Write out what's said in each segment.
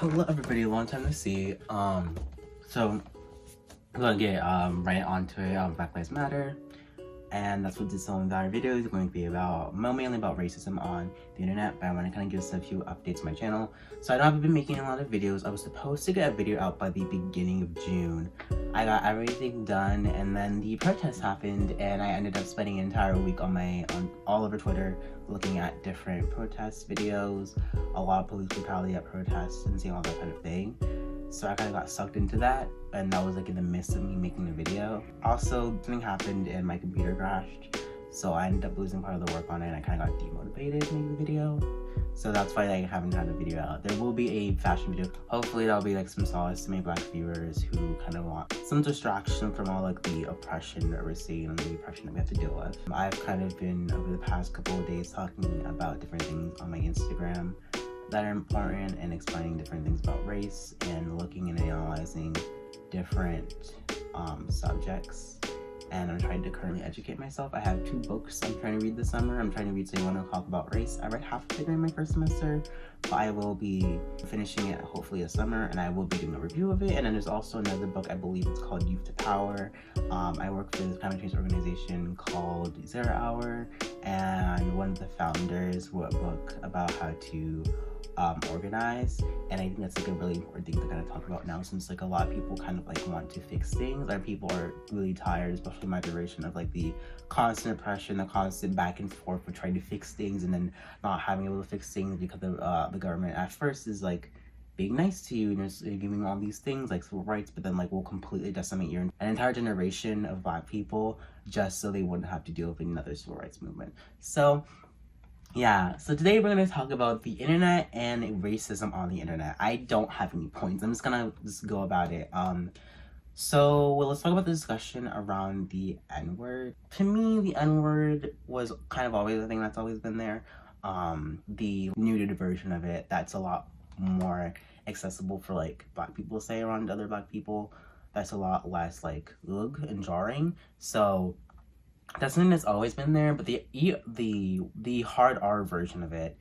Hello everybody, long time to see. So I'm gonna get right onto it. Black Lives Matter, and that's what this entire video is going to be about. Mainly about racism on the internet, but I want to kind of give us a few updates on my channel. So I know I've been making a lot of videos. I was supposed to get a video out by the beginning of June. I got everything done, and then the protest happened, and I ended up spending an entire week on all over Twitter looking at different protest videos, a lot of police brutality at protests, and seeing all that kind of thing. So I kind of got sucked into that, and that was like in the midst of me making the video. Also, something happened and my computer crashed, so I ended up losing part of the work on it, and I kind of got demotivated making the video. So that's why I haven't had a video out. There will be a fashion video. Hopefully that'll be like some solace to my Black viewers who kind of want some distraction from all like the oppression that we're seeing and the oppression that we have to deal with. I've kind of been over the past couple of days talking about different things on my Instagram that are important and explaining different things about race and looking and analyzing different subjects. And I'm trying to currently educate myself. I have 2 books I'm trying to read this summer. I'm trying to read So You Want to Talk About Race. I read half of it during my first semester, but I will be finishing it hopefully this summer, and I will be doing a review of it. And then there's also another book, I believe it's called Youth to Power. I work for this climate change organization called 0 Hour, and one of the founders wrote a book about how to organize, and I think that's like a really important thing to kind of talk about now, since like a lot of people kind of like want to fix things, or people are really tired, especially my generation, of like the constant oppression, the constant back and forth for trying to fix things and then not having able to fix things because the government at first is like being nice to you and just giving all these things like civil rights, but then like will completely decimate an entire generation of Black people just so they wouldn't have to deal with another civil rights movement. So yeah, so today we're going to talk about the internet and racism on the internet. I don't have any points. I'm just going to go about it. Let's talk about the discussion around the N-word. To me, the N-word was kind of always a thing that's always been there. The neutered version of it, that's a lot more accessible for like Black people to say around other Black people. That's a lot less like ugh and jarring. So that's something that's always been there, but the hard R version of it,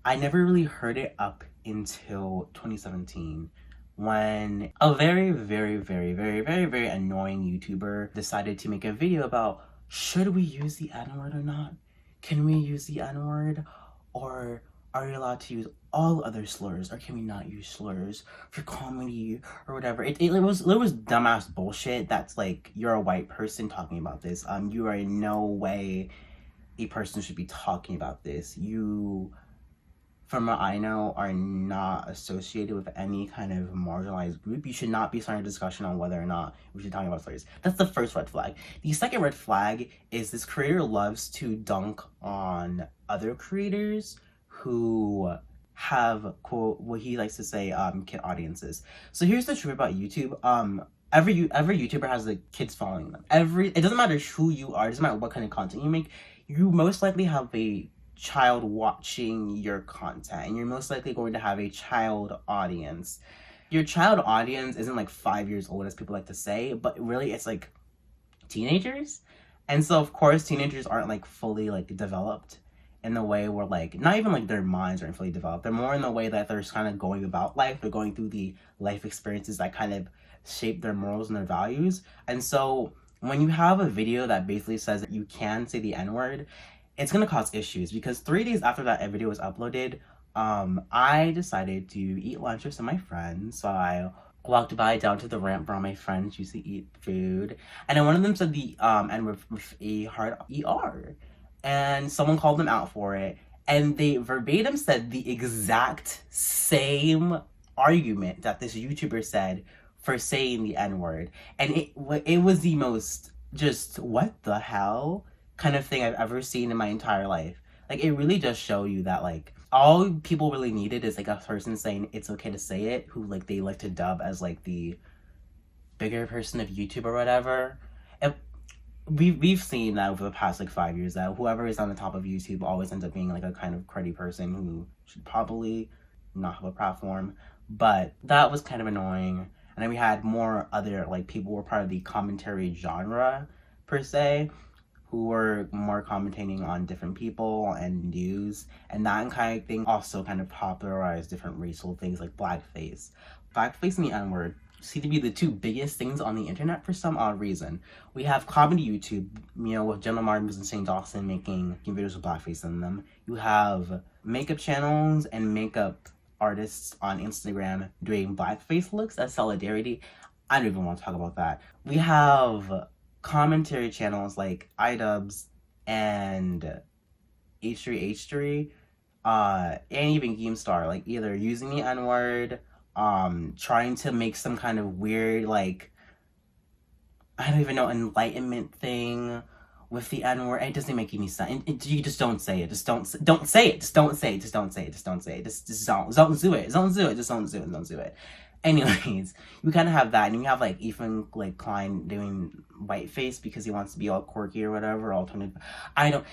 I never really heard it up until 2017, when a very, very, very, very, very, very annoying YouTuber decided to make a video about, should we use the N-word or not? Can we use the N-word? Or are we allowed to use all other slurs, or can we not use slurs for comedy or whatever? It was dumbass bullshit. That's like, you're a white person talking about this. You are in no way a person should be talking about this. You, from what I know, are not associated with any kind of marginalized group. You should not be starting a discussion on whether or not we should talk about slurs. That's the first red flag. The second red flag is this creator loves to dunk on other creators who have, quote, what he likes to say, kid audiences. So here's the truth about YouTube. Every YouTuber has like kids following them. It doesn't matter who you are, it doesn't matter what kind of content you make, you most likely have a child watching your content, and you're most likely going to have a child audience. Your child audience isn't like 5 years old, as people like to say, but really it's like teenagers. And so of course teenagers aren't like fully like developed in the way where like, not even like their minds aren't fully developed. They're more in the way that they're just kind of going about life. They're going through the life experiences that kind of shape their morals and their values. And so when you have a video that basically says that you can say the N-word, it's gonna cause issues, because 3 days after that video was uploaded, I decided to eat lunch with some of my friends. So I walked down to the ramp where all my friends used to eat food, and then one of them said the N-word with a hard ER. And someone called them out for it, and they verbatim said the exact same argument that this YouTuber said for saying the N-word. And it was the most just what the hell kind of thing I've ever seen in my entire life. Like, it really does show you that like all people really needed is like a person saying it's okay to say it, who like they like to dub as like the bigger person of YouTube or whatever. We've seen that over the past like 5 years, that whoever is on the top of YouTube always ends up being like a kind of cruddy person who should probably not have a platform. But that was kind of annoying. And then we had more other like people who were part of the commentary genre per se, who were more commentating on different people and news, and that kind of thing also kind of popularized different racial things like blackface. Blackface and the N-word seem to be the two biggest things on the internet for some odd reason. We have comedy YouTube, you know, with Jenna Marbles and Shane Dawson making videos with blackface in them. You have makeup channels and makeup artists on Instagram doing blackface looks as solidarity. I don't even want to talk about that. We have commentary channels like iDubbbz and H3H3, and even Keemstar, like either using the N-word, trying to make some kind of weird, like, I don't even know, enlightenment thing with the N-word. It doesn't make any sense. You just don't say it. Just don't say it. Just don't say it. Just don't say it. Just don't say it. Just don't do it. Don't do it. Just don't do it. Don't do it. Anyways, you kind of have that, and you have like Ethan like Klein doing whiteface because he wants to be all quirky or whatever, alternative. I don't.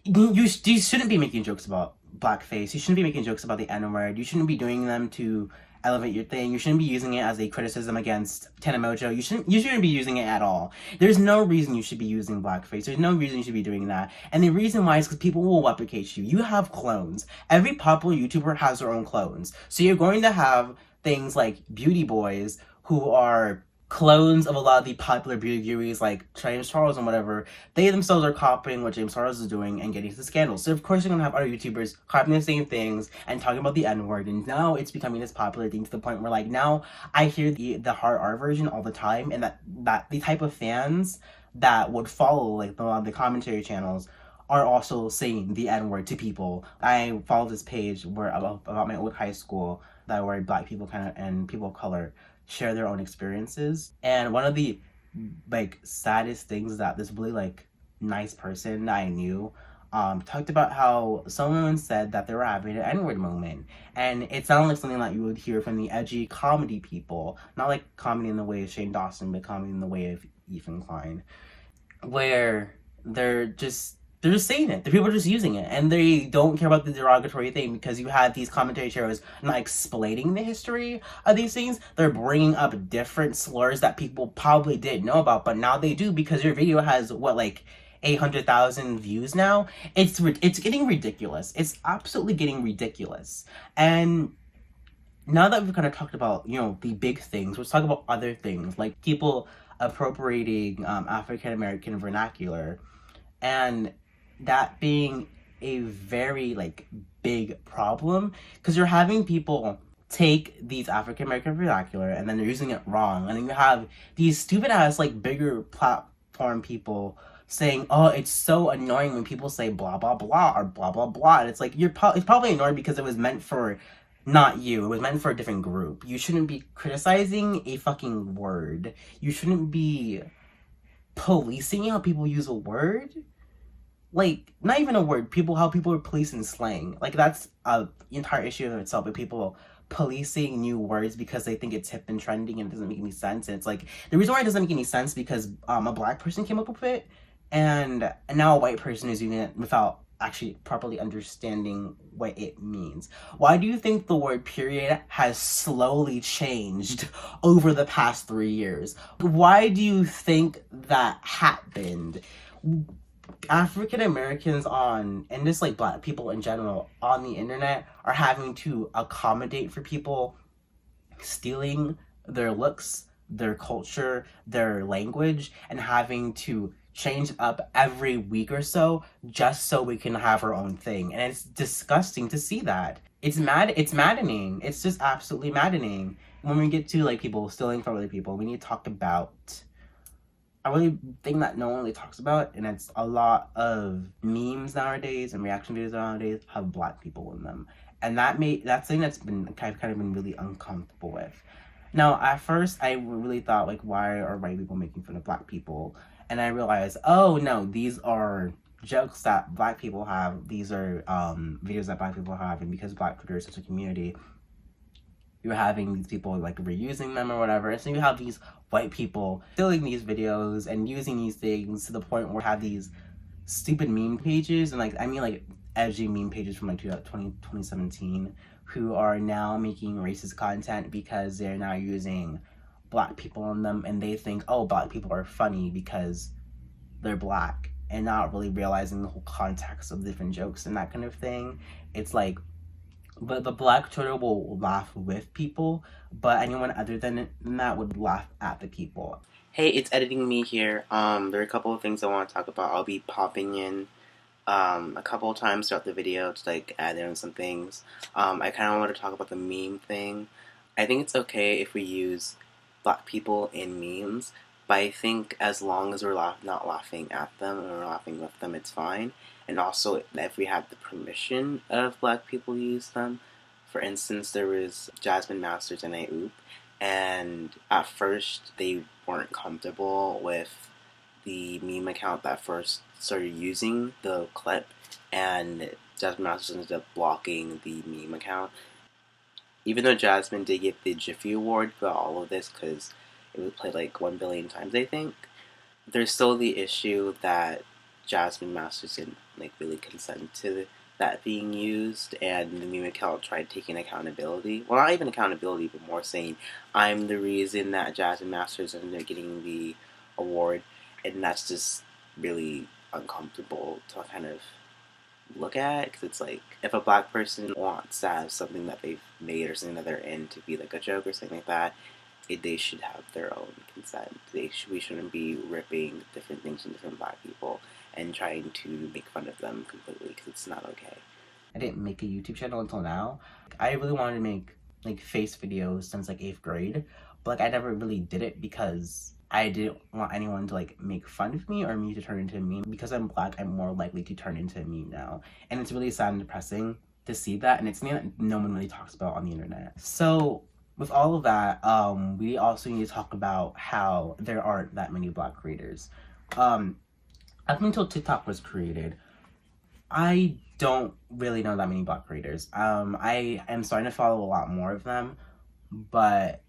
You shouldn't be making jokes about blackface. You shouldn't be making jokes about the N-word. You shouldn't be doing them to elevate your thing. You shouldn't be using it as a criticism against Tana Mojo. You shouldn't be using it at all. There's no reason you should be using blackface. There's no reason you should be doing that. And the reason why is because people will replicate you. You have clones. Every popular YouTuber has their own clones. So you're going to have things like beauty boys who are clones of a lot of the popular beauty gurus like James Charles and whatever. They themselves are copying what James Charles is doing and getting into scandals. So of course you're going to have other YouTubers copying the same things and talking about the N-word, and now it's becoming this popular thing to the point where like now I hear the hard R version all the time, and that the type of fans that would follow like the commentary channels are also saying the N-word to people. I follow this page where about my old high school that where Black people kind of and people of color share their own experiences. And one of the like saddest things that this really like nice person that I knew talked about how someone said that they were having an N-word moment, and it sounded like something that you would hear from the edgy comedy people, not like comedy in the way of Shane Dawson, but comedy in the way of Ethan Klein, where they're just saying it. The people are just using it, and they don't care about the derogatory thing because you have these commentary shows not explaining the history of these things. They're bringing up different slurs that people probably didn't know about, but now they do because your video has what, like 800,000 views now. It's getting ridiculous. It's absolutely getting ridiculous. And now that we've kind of talked about, you know, the big things, let's talk about other things like people appropriating African American vernacular, and that being a very like big problem because you're having people take these African American vernacular and then they're using it wrong, and then you have these stupid ass like bigger platform people saying, oh, it's so annoying when people say blah blah blah or blah blah blah, and it's like it's probably annoying because it was meant for not you. It was meant for a different group. You shouldn't be criticizing a fucking word. You shouldn't be policing how people use a word. Like, not even a word, how people are policing slang. Like, that's an entire issue in itself, with people policing new words because they think it's hip and trending and it doesn't make any sense. And it's like, the reason why it doesn't make any sense because a Black person came up with it, and now a white person is using it without actually properly understanding what it means. Why do you think the word period has slowly changed over the past 3 years? Why do you think that happened? African Americans and just like Black people in general on the internet are having to accommodate for people stealing their looks, their culture, their language, and having to change up every week or so just so we can have our own thing. And it's disgusting to see that. It's maddening. It's just absolutely maddening. When we get to like people stealing from other people, we need to talk about a really thing that no one really talks about, and it's a lot of memes nowadays and reaction videos nowadays have Black people in them, and that's something that's been kind of been really uncomfortable with. Now, at first, I really thought like, why are white people making fun of Black people? And I realized, oh no, these are jokes that Black people have. These are videos that Black people have, and because Black Twitter is such a community, you're having these people like reusing them or whatever. And so you have these white people filling these videos and using these things to the point where we have these stupid meme pages, and like, I mean like edgy meme pages from like 2017 who are now making racist content because they're now using Black people in them, and they think, oh, Black people are funny because they're Black. and not really realizing the whole context of different jokes and that kind of thing. It's like, but the black turtle will laugh with people, but anyone other than that would laugh at the people. Hey, it's editing me here. There are a couple of things I want to talk about. I'll be popping in a couple of times throughout the video to like add in some things. I kind of want to talk about the meme thing. I think it's okay if we use black people in memes, but I think as long as we're not laughing at them and we're laughing with them, it's fine. And also, if we have the permission of black people to use them. For instance, there was Jasmine Masters and Aoop, and at first they weren't comfortable with the meme account that first started using the clip, and Jasmine Masters ended up blocking the meme account. Even though Jasmine did get the Jiffy Award for all of this because it was played like 1 billion times, I think, there's still the issue that Jasmine Masters didn't like really consent to that being used, and the meme account tried taking accountability. Well, not even accountability, but more saying, I'm the reason that Jasmine Masters ended up getting the award, and that's just really uncomfortable to kind of look at, because it's like, if a black person wants to have something that they've made or something that they're in to be like a joke or something like that, they should have their own consent. We shouldn't be ripping different things from different black people and trying to make fun of them completely, because it's not okay. I didn't make a YouTube channel until now. I really wanted to make like face videos since like 8th grade, but like I never really did it because I didn't want anyone to like make fun of me or me to turn into a meme. Because I'm black, I'm more likely to turn into a meme now, and it's really sad and depressing to see that, and it's something that no one really talks about on the internet. So with all of that, we also need to talk about how there aren't that many black creators. Up until TikTok was created, I don't really know that many black creators. I am starting to follow a lot more of them, but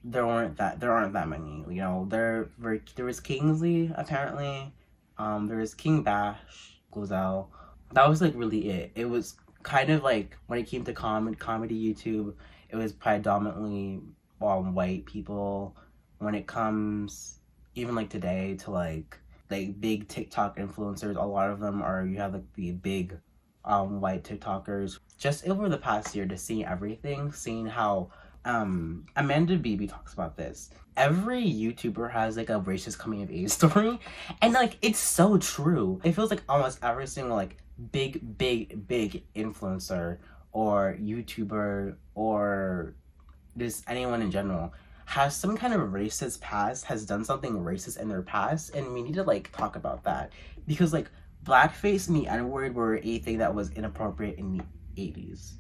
there aren't that many. You know, there was Kingsley apparently. There was King Bash, Glozell. That was like really it. It was kind of like when it came to comedy YouTube, it was predominantly white people. When it comes even like today to like big TikTok influencers, a lot of them are, you have like the big white TikTokers. Just over the past year, to see everything, seeing how Amanda Beebe talks about this. Every YouTuber has like a racist coming of age story, and like it's so true. It feels like almost every single like big influencer or YouTuber or just anyone in general has some kind of racist past, has done something racist in their past, and we need to like talk about that, because like blackface and the N-word were a thing that was inappropriate in the 80s,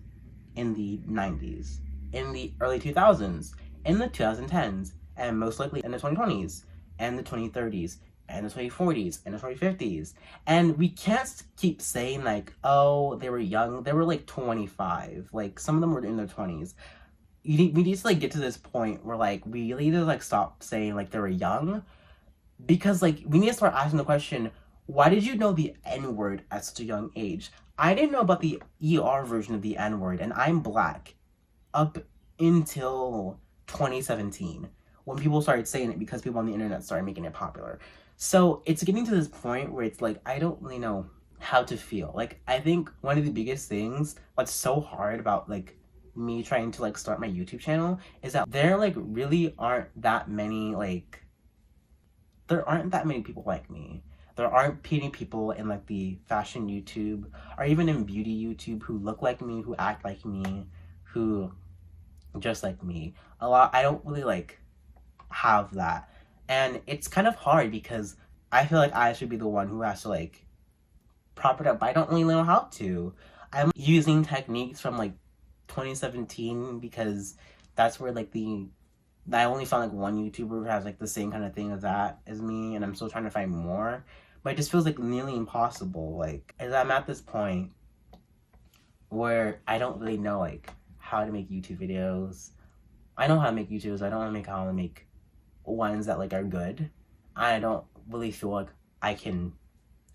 in the 90s, in the early 2000s, in the 2010s, and most likely in the 2020s, and the 2030s, and the 2040s, and the 2050s. And we can't keep saying like, oh, they were young. They were like 25. Like, some of them were in their 20s. We need to like get to this point where like we need to like stop saying like they were young, because like we need to start asking the question, why did you know the N-word at such a young age? I didn't know about the ER version of the N-word, and I'm black, up until 2017, when people started saying it because people on the internet started making it popular. So it's getting to this point where it's like, I don't really know how to feel. Like, I think one of the biggest things that's so hard about like me trying to like start my YouTube channel is that there like really aren't that many people like me. There aren't many people in like the fashion YouTube or even in beauty YouTube who look like me, who act like me, who just like me. I don't really like have that, and it's kind of hard because I feel like I should be the one who has to like prop it up, but I don't really know how to. I'm using techniques from like 2017 because that's where like I only found like one YouTuber who has like the same kind of thing as me, and I'm still trying to find more, but it just feels like nearly impossible. Like, as I'm at this point where I don't really know like how to make YouTube videos. I know how to make YouTubes. I don't want to how to make ones that like are good. I don't really feel like I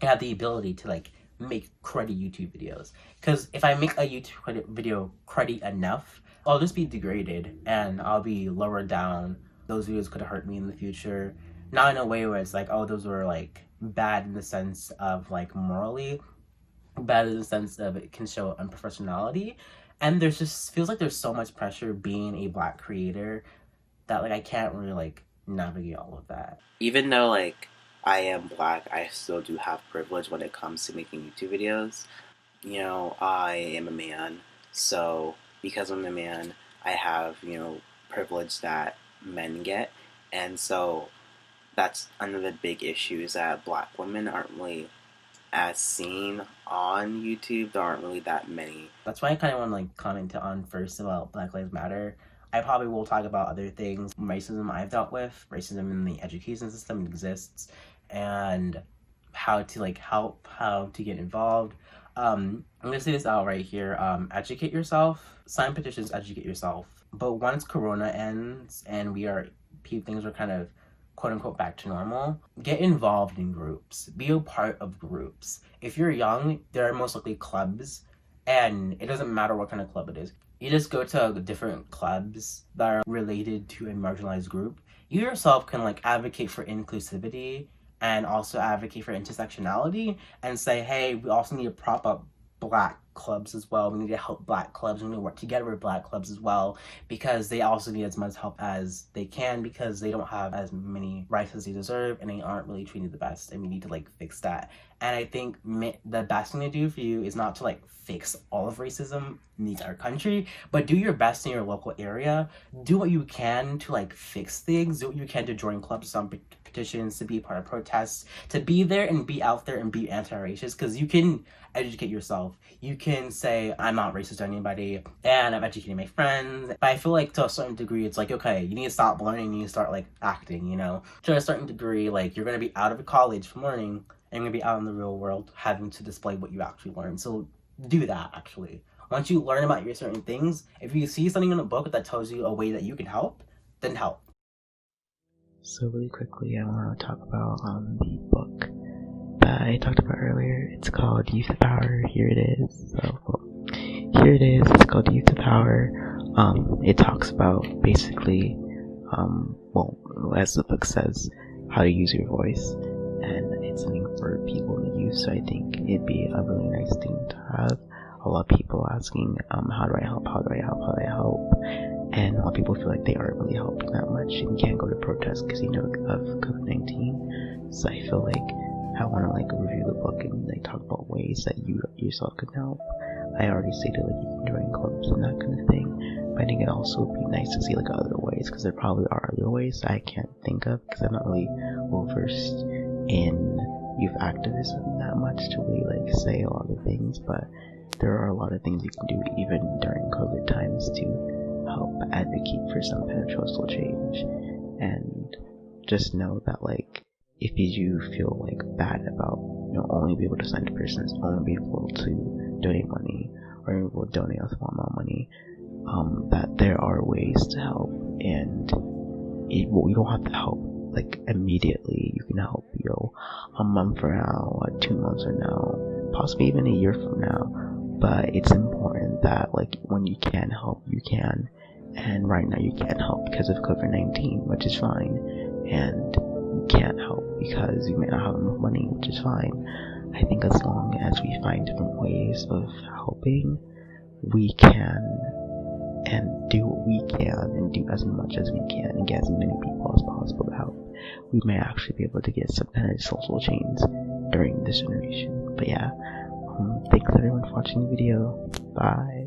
have the ability to like make cruddy YouTube videos, because if I make a YouTube video cruddy enough, I'll just be degraded and I'll be lowered down. Those videos could hurt me in the future, not in a way where it's like, oh, those were like bad in the sense of like morally, bad in the sense of it can show unprofessionality. And there's just feels like there's so much pressure being a Black creator that like I can't really like navigate all of that. Even though like I am Black, I still do have privilege when it comes to making YouTube videos. You know, I am a man, so because I'm a man, I have, you know, privilege that men get, and so that's another big issue is that Black women aren't really as seen on YouTube. There aren't really that many. That's why I kind of want to like comment on first about Black Lives Matter. I probably will talk about other things, racism I've dealt with, racism in the education system exists, and how to like help, how to get involved. I'm gonna say this out right here. Educate yourself, sign petitions, educate yourself. But once Corona ends and things are kind of quote unquote back to normal, get involved in groups, be a part of groups. If you're young, there are most likely clubs, and it doesn't matter what kind of club it is. You just go to different clubs that are related to a marginalized group. You yourself can like advocate for inclusivity and also advocate for intersectionality and say, hey, we also need to prop up Black clubs as well. We need to help Black clubs. We need to work together with Black clubs as well, because they also need as much help as they can, because they don't have as many rights as they deserve and they aren't really treated the best, and we need to like fix that. And I think the best thing to do for you is not to like fix all of racism in our country, but do your best in your local area. Do what you can to like fix things. Do what you can to join clubs, some petitions, to be part of protests, to be there and be out there and be anti-racist, because you can educate yourself. You can say, I'm not racist to anybody, and I'm educating my friends. But I feel like to a certain degree, it's like, okay, you need to stop learning, you need to start like acting, you know? To a certain degree, like you're gonna be out of college from learning, and you're gonna be out in the real world having to display what you actually learned. So do that, actually. Once you learn about your certain things, if you see something in a book that tells you a way that you can help, then help. So really quickly, I want to talk about the book that I talked about earlier. It's called Youth to Power. Here it is. Here it is. It's called Youth to Power. It talks about basically, as the book says, how to use your voice, and it's something for people to use. So I think it'd be a really nice thing to have. A lot of people asking, how do I help? How do I help? How do I help? And a lot of people feel like they aren't really helping that much and can't go to protests because of COVID-19. So I feel like I want to like review the book and like talk about ways that you yourself can help. I already stated like you can join clubs and that kind of thing, but I think it also would be nice to see like other ways, because there probably are other ways that I can't think of because I'm not really well versed in youth activism that much to really like say a lot of things. But there are a lot of things you can do even during COVID times to help advocate for some kind of social change. And just know that like if you feel like bad about only be able to sign petitions, only be able to donate money, or able to donate a small amount of money, that there are ways to help, and you don't have to help like immediately. You can help a month from now, 2 months from now, possibly even a year from now. But it's important that like when you can help, you can. And right now you can't help because of COVID-19, which is fine. And you can't help because you may not have enough money, which is fine. I think as long as we find different ways of helping, we can and do what we can and do as much as we can and get as many people as possible to help, we may actually be able to get some kind of social change during this generation. But yeah, thanks everyone for watching the video. Bye.